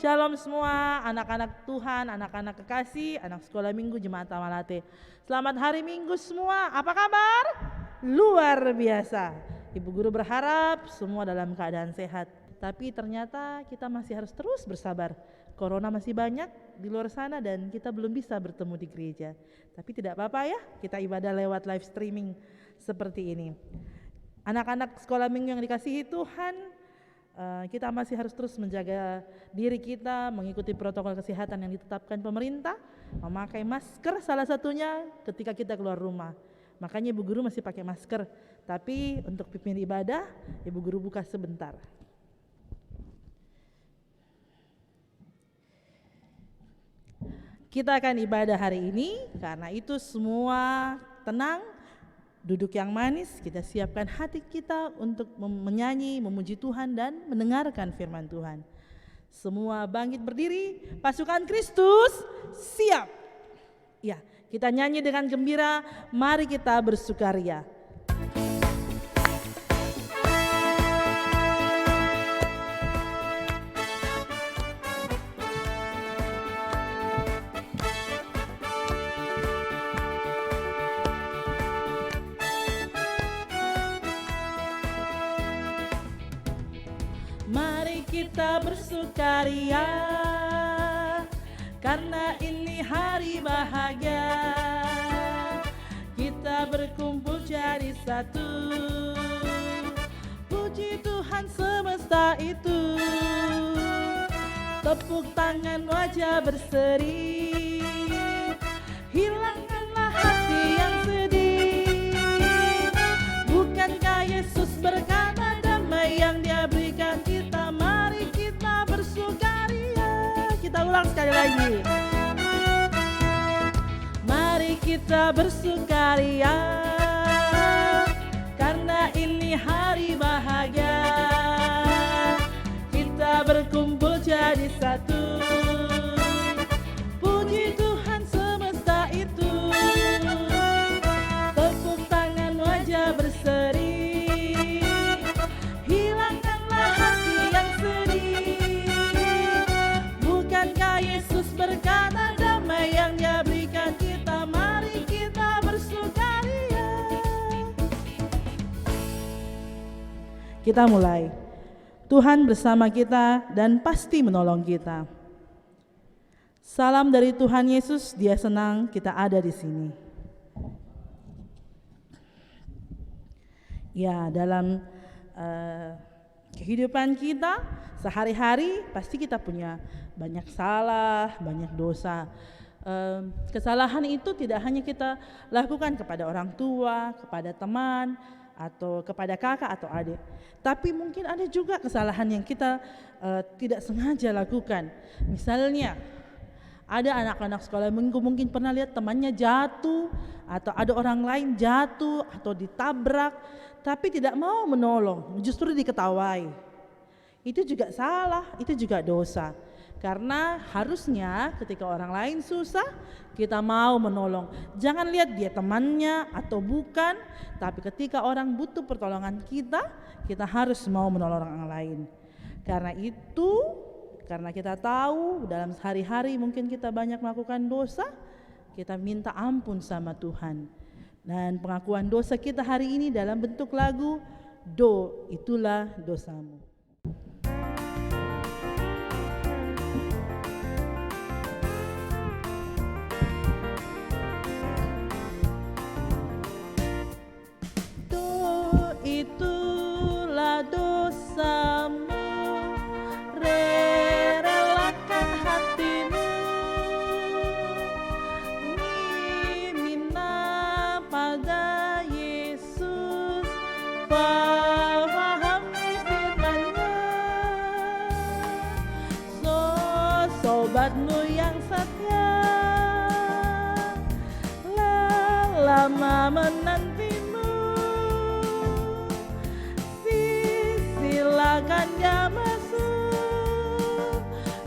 Shalom semua anak-anak Tuhan, anak-anak kekasih, anak sekolah minggu Jemaat Tamalate. Selamat hari Minggu semua, apa kabar? Luar biasa. Ibu guru berharap semua dalam keadaan sehat. Tapi ternyata kita masih harus terus bersabar. Corona masih banyak di luar sana dan kita belum bisa bertemu di gereja. Tapi tidak apa-apa ya, kita ibadah lewat live streaming seperti ini. Anak-anak sekolah minggu yang dikasihi Tuhan, kita masih harus terus menjaga diri kita, mengikuti protokol kesehatan yang ditetapkan pemerintah, memakai masker salah satunya ketika kita keluar rumah. Makanya ibu guru masih pakai masker, tapi untuk pimpin ibadah, ibu guru buka sebentar. Kita akan ibadah hari ini, karena itu semua tenang, duduk yang manis, kita siapkan hati kita untuk menyanyi, memuji Tuhan dan mendengarkan firman Tuhan. Semua bangkit berdiri, pasukan Kristus siap. Ya, kita nyanyi dengan gembira, mari kita bersukaria. Kita bersukaria karena ini hari bahagia. Kita berkumpul jadi satu, puji Tuhan semesta itu. Tepuk tangan wajah berseri, hilangkanlah hati yang sedih. Bukankah Yesus berkata damai yang Dia berikan kita? Mari kita bersukaria. Kita ulang sekali lagi. Mari kita bersukaria karena ini hari bahagia. Kita berkumpul jadi satu, puji Tuhan semesta itu. Tepuk tangan wajah berseri, hilangkanlah hati yang sedih. Bukankah Yesus berkata damai yang Dia berikan kita? Mari kita bersukaria. Kita mulai. Tuhan bersama kita dan pasti menolong kita. Salam dari Tuhan Yesus, Dia senang kita ada di sini. Ya, dalam kehidupan kita sehari-hari pasti kita punya banyak salah, banyak dosa. Kesalahan itu tidak hanya kita lakukan kepada orang tua, kepada teman, atau kepada kakak atau adik, tapi mungkin ada juga kesalahan yang kita tidak sengaja lakukan. Misalnya ada anak-anak sekolah minggu mungkin pernah lihat temannya jatuh, atau ada orang lain jatuh atau ditabrak, tapi tidak mau menolong, justru diketawai. Itu juga salah, itu juga dosa. Karena harusnya ketika orang lain susah, kita mau menolong. Jangan lihat dia temannya atau bukan, tapi ketika orang butuh pertolongan kita, kita harus mau menolong orang lain. Karena itu, karena kita tahu dalam sehari-hari mungkin kita banyak melakukan dosa, kita minta ampun sama Tuhan. Dan pengakuan dosa kita hari ini dalam bentuk lagu, Do, itulah dosamu. Itulah dosamu, relakan hatimu, minta pada Yesus, pahami firman-Nya. Sobatmu yang setia, lama menantimu. Silakan Dia masuk,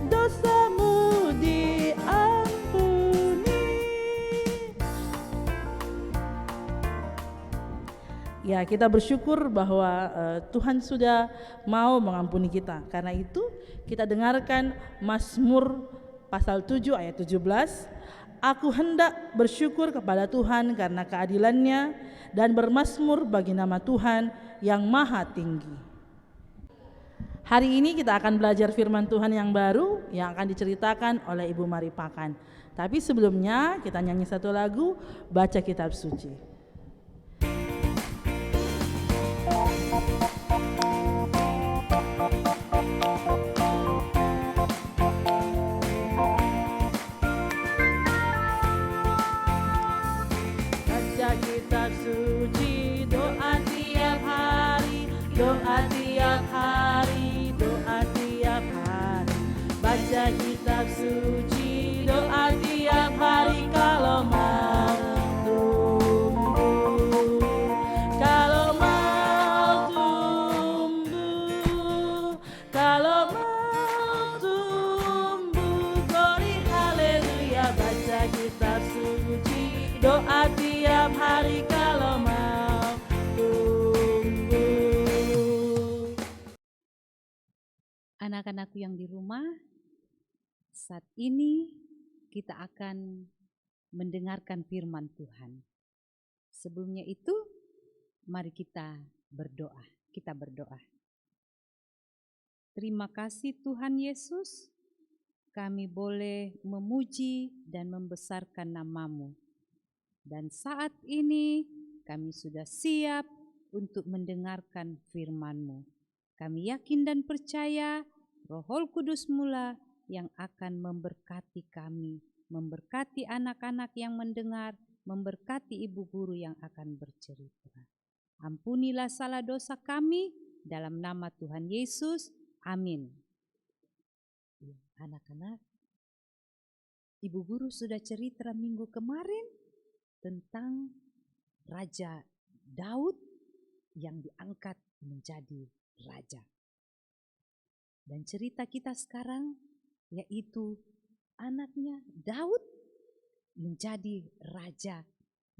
dosamu diampuni. Ya, kita bersyukur bahwa Tuhan sudah mau mengampuni kita. Karena itu kita dengarkan Mazmur pasal 7 ayat 17. Aku hendak bersyukur kepada Tuhan karena keadilannya dan bermazmur bagi nama Tuhan yang maha tinggi. Hari ini kita akan belajar firman Tuhan yang baru yang akan diceritakan oleh Ibu Mari Pakan. Tapi sebelumnya kita nyanyi satu lagu, baca kitab suci. Baca kitab suci, doa tiap hari, doa tiap hari, doa tiap hari. Baca kitab suci, doa tiap hari kalau mau tumbuh, kalau mau tumbuh, kalau mau tumbuh. Glory haleluya. Baca kitab suci, doa tiap hari kalau mau tumbuh. Anak-anakku yang di rumah, saat ini kita akan mendengarkan firman Tuhan. Sebelumnya itu, mari kita berdoa. Kita berdoa. Terima kasih Tuhan Yesus, kami boleh memuji dan membesarkan nama-Mu. Dan saat ini kami sudah siap untuk mendengarkan firman-Mu. Kami yakin dan percaya Roh Kudus mula yang akan memberkati kami, memberkati anak-anak yang mendengar, memberkati ibu guru yang akan bercerita. Ampunilah salah dosa kami dalam nama Tuhan Yesus. Amin. Anak-anak, ibu guru sudah cerita minggu kemarin tentang Raja Daud yang diangkat menjadi raja. Dan cerita kita sekarang yaitu anaknya Daud menjadi raja,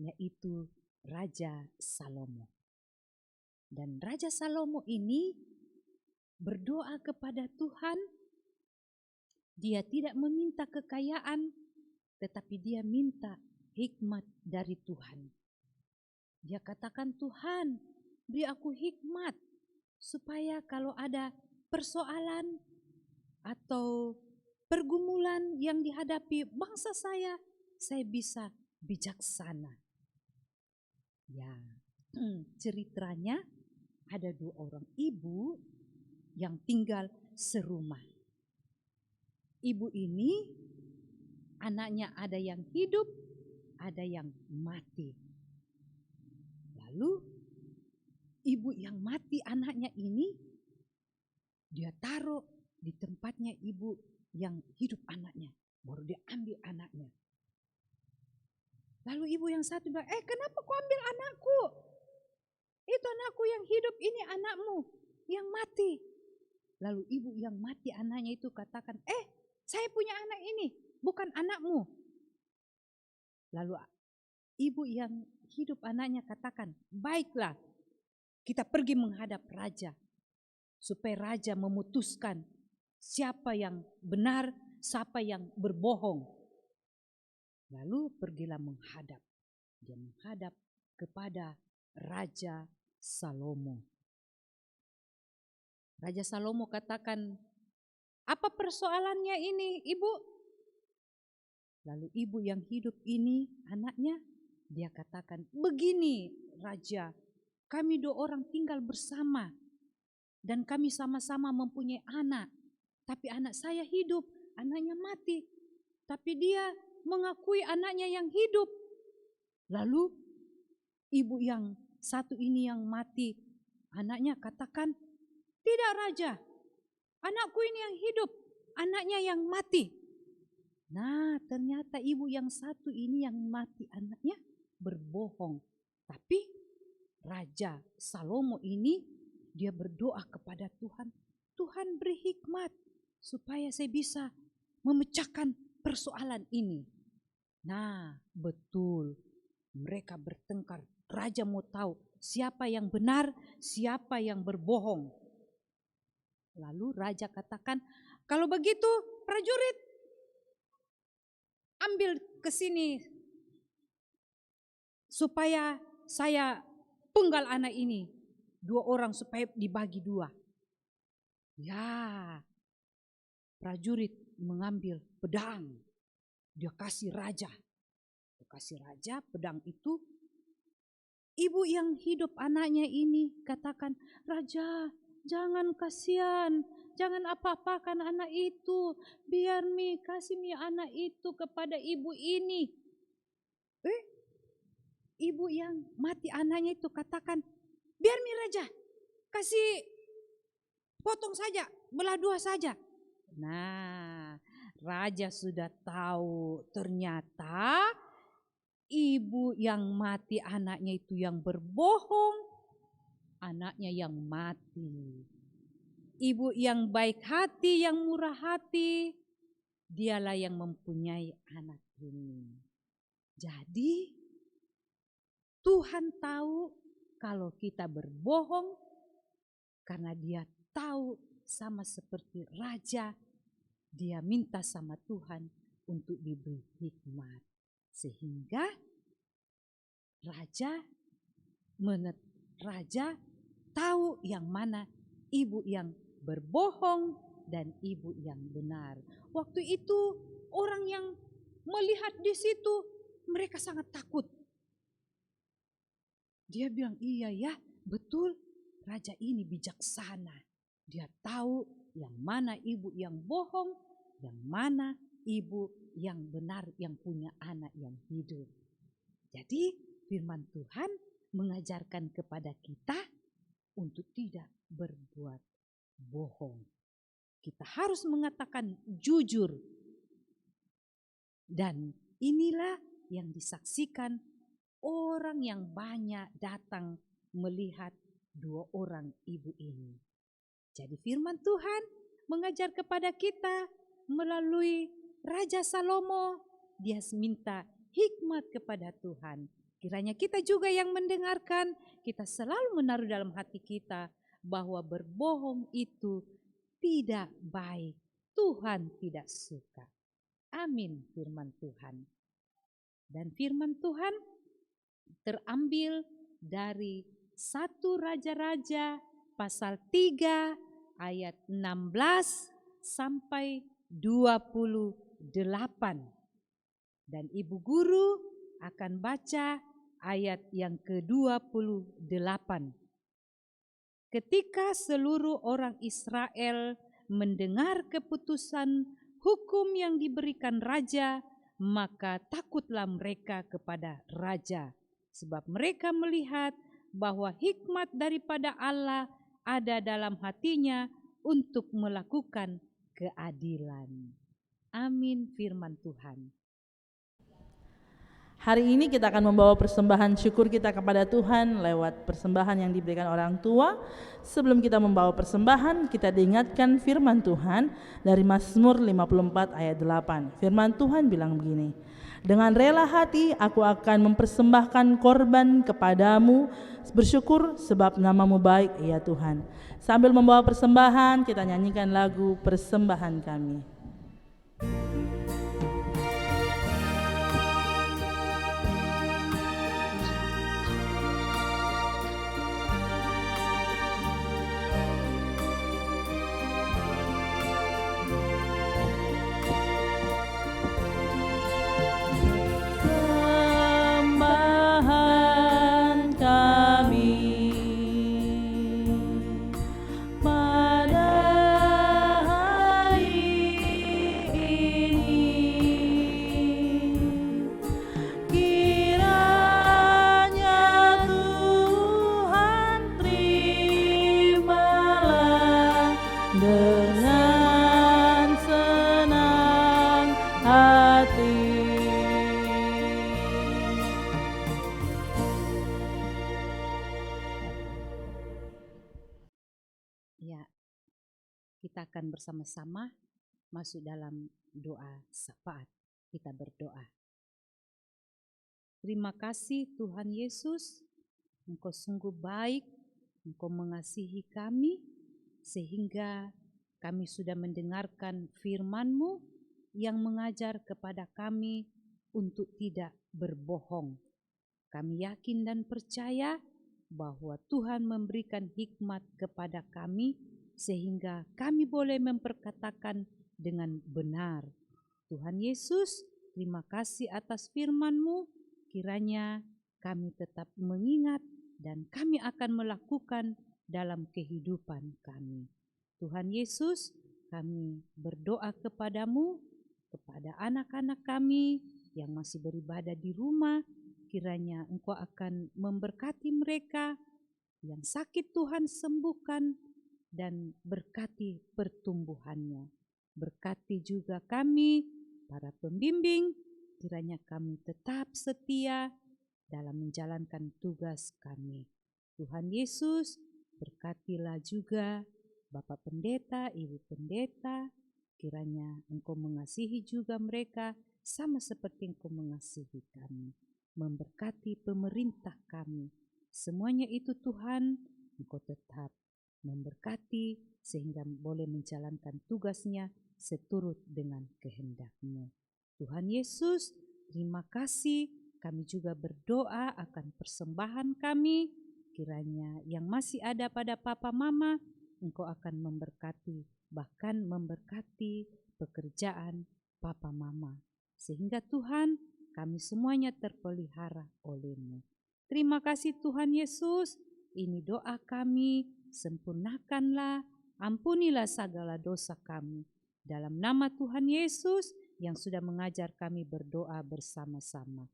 yaitu Raja Salomo. Dan Raja Salomo ini berdoa kepada Tuhan. Dia tidak meminta kekayaan, tetapi dia minta hikmat dari Tuhan. Dia katakan, Tuhan, beri aku hikmat supaya kalau ada persoalan atau pergumulan yang dihadapi bangsa saya bisa bijaksana. Ya, ceritanya ada 2 orang ibu yang tinggal serumah. Ibu ini anaknya ada yang hidup, ada yang mati. Lalu ibu yang mati anaknya ini dia taruh di tempatnya ibu yang hidup anaknya. Baru dia ambil anaknya. Lalu ibu yang satu bilang, kenapa kau ambil anakku? Itu anakku yang hidup, ini anakmu yang mati. Lalu ibu yang mati anaknya itu katakan, saya punya anak ini, bukan anakmu. Lalu ibu yang hidup anaknya katakan, baiklah kita pergi menghadap raja. Supaya raja memutuskan siapa yang benar, siapa yang berbohong. Lalu pergilah menghadap. Dia menghadap kepada Raja Salomo. Raja Salomo katakan, apa persoalannya ini ibu? Lalu ibu yang hidup ini anaknya, dia katakan, begini raja, kami 2 orang tinggal bersama. Dan kami sama-sama mempunyai anak. Tapi anak saya hidup, anaknya mati. Tapi dia mengakui anaknya yang hidup. Lalu ibu yang satu ini yang mati, anaknya katakan, tidak raja, anakku ini yang hidup, anaknya yang mati. Nah, ternyata ibu yang satu ini yang mati anaknya berbohong. Tapi Raja Salomo ini dia berdoa kepada Tuhan, Tuhan beri hikmat supaya saya bisa memecahkan persoalan ini. Nah, betul. Mereka bertengkar. Raja mau tahu siapa yang benar, siapa yang berbohong. Lalu raja katakan, kalau begitu prajurit ambil ke sini supaya saya penggal anak ini. 2 orang supaya dibagi 2. Ya, prajurit mengambil pedang. Dia kasih raja. Dia kasih raja pedang itu. Ibu yang hidup anaknya ini katakan, "Raja, jangan kasihan, jangan apa-apakan anak itu. Biar kasih anak itu kepada ibu ini." Ibu yang mati anaknya itu katakan, "Biar raja, kasih potong saja, belah 2 saja." Nah, raja sudah tahu ternyata ibu yang mati anaknya itu yang berbohong, anaknya yang mati. Ibu yang baik hati, yang murah hati, dialah yang mempunyai anak ini. Jadi Tuhan tahu kalau kita berbohong karena Dia tahu, sama seperti raja, dia minta sama Tuhan untuk diberi hikmat. Sehingga raja tahu yang mana ibu yang berbohong dan ibu yang benar. Waktu itu orang yang melihat di situ mereka sangat takut. Dia bilang, "Iya ya, betul, raja ini bijaksana. Dia tahu yang mana ibu yang bohong, yang mana ibu yang benar, yang punya anak yang hidup." Jadi firman Tuhan mengajarkan kepada kita untuk tidak berbuat bohong. Kita harus mengatakan jujur. Dan inilah yang disaksikan orang yang banyak datang melihat 2 orang ibu ini. Jadi firman Tuhan mengajar kepada kita melalui Raja Salomo. Dia minta hikmat kepada Tuhan. Kiranya kita juga yang mendengarkan, kita selalu menaruh dalam hati kita bahwa berbohong itu tidak baik. Tuhan tidak suka. Amin firman Tuhan. Dan firman Tuhan terambil dari 1 Raja-Raja pasal 3 ayat 16 sampai 28. Dan Ibu Guru akan baca ayat yang ke-28. Ketika seluruh orang Israel mendengar keputusan hukum yang diberikan raja, maka takutlah mereka kepada raja. Sebab mereka melihat bahwa hikmat daripada Allah ada dalam hatinya untuk melakukan keadilan. Amin firman Tuhan. Hari ini kita akan membawa persembahan syukur kita kepada Tuhan lewat persembahan yang diberikan orang tua. Sebelum kita membawa persembahan, kita diingatkan firman Tuhan dari Mazmur 54 ayat 8. Firman Tuhan bilang begini, "Dengan rela hati aku akan mempersembahkan korban kepadamu, bersyukur sebab namamu baik ya Tuhan." Sambil membawa persembahan, kita nyanyikan lagu Persembahan Kami. Kita akan bersama-sama masuk dalam doa syafaat. Kita berdoa. Terima kasih Tuhan Yesus, Engkau sungguh baik, Engkau mengasihi kami, sehingga kami sudah mendengarkan firman-Mu yang mengajar kepada kami untuk tidak berbohong. Kami yakin dan percaya bahwa Tuhan memberikan hikmat kepada kami, sehingga kami boleh memperkatakan dengan benar. Tuhan Yesus, terima kasih atas firman-Mu, kiranya kami tetap mengingat dan kami akan melakukan dalam kehidupan kami. Tuhan Yesus, kami berdoa kepadamu, kepada anak-anak kami yang masih beribadah di rumah, kiranya Engkau akan memberkati mereka, yang sakit Tuhan sembuhkan, dan berkati pertumbuhannya. Berkati juga kami, para pembimbing, kiranya kami tetap setia dalam menjalankan tugas kami. Tuhan Yesus, berkatilah juga Bapak Pendeta, Ibu Pendeta, kiranya Engkau mengasihi juga mereka sama seperti Engkau mengasihi kami. Memberkati pemerintah kami. Semuanya itu Tuhan, Engkau tetap memberkati sehingga boleh menjalankan tugasnya seturut dengan kehendak-Mu. Tuhan Yesus, terima kasih. Kami juga berdoa akan persembahan kami. Kiranya yang masih ada pada Papa Mama, Engkau akan memberkati, bahkan memberkati pekerjaan Papa Mama. Sehingga Tuhan, kami semuanya terpelihara oleh-Mu. Terima kasih Tuhan Yesus, ini doa kami, sempurnakanlah, ampunilah segala dosa kami. Dalam nama Tuhan Yesus yang sudah mengajar kami berdoa bersama-sama.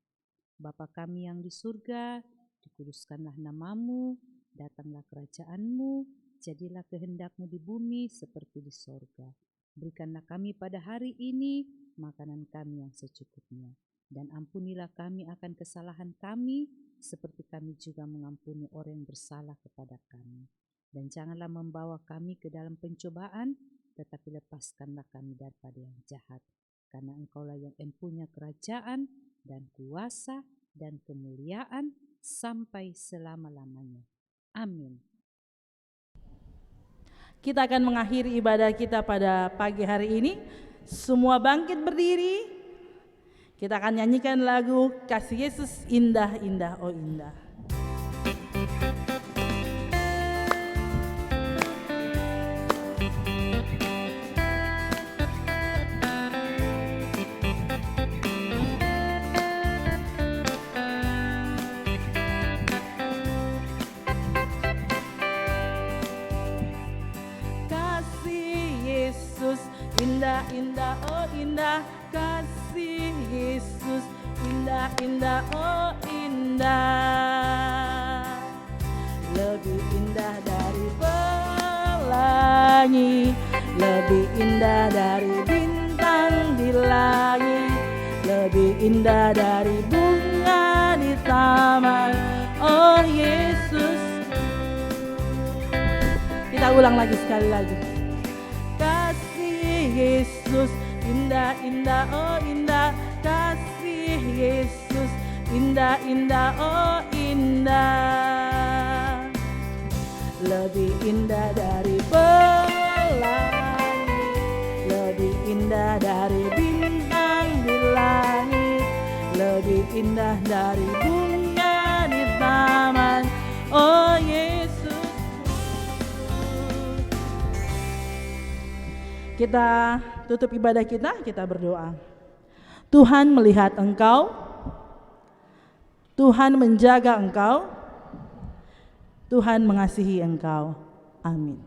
Bapa kami yang di surga, dikuduskanlah nama-Mu, datanglah kerajaan-Mu, jadilah kehendak-Mu di bumi seperti di sorga. Berikanlah kami pada hari ini makanan kami yang secukupnya. Dan ampunilah kami akan kesalahan kami, seperti kami juga mengampuni orang yang bersalah kepada kami. Dan janganlah membawa kami ke dalam pencobaan, tetapi lepaskanlah kami daripada yang jahat. Karena Engkaulah yang empunya kerajaan dan kuasa dan kemuliaan sampai selama-lamanya. Amin. Kita akan mengakhiri ibadah kita pada pagi hari ini. Semua bangkit berdiri. Kita akan nyanyikan lagu Kasih Yesus Indah Indah Oh Indah. Indah, indah, oh indah, kasih Yesus, indah, indah, oh indah. Lebih indah dari pelangi, lebih indah dari bintang di langit, lebih indah dari bunga di taman, oh Yesus. Kita ulang lagi sekali lagi. Yesus, indah, indah, oh indah, kasih Yesus, indah, indah, oh indah. Lebih indah dari pelangi, lebih indah dari bintang di langit, lebih indah dari bunga di taman, oh Yesus. Kita tutup ibadah kita berdoa. Tuhan melihat engkau, Tuhan menjaga engkau, Tuhan mengasihi engkau. Amin.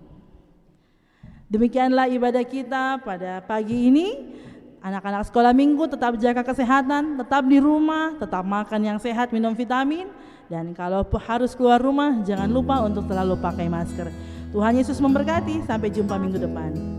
Demikianlah ibadah kita pada pagi ini. Anak-anak sekolah minggu tetap jaga kesehatan, tetap di rumah, tetap makan yang sehat, minum vitamin. Dan kalau harus keluar rumah, jangan lupa untuk selalu pakai masker. Tuhan Yesus memberkati, sampai jumpa minggu depan.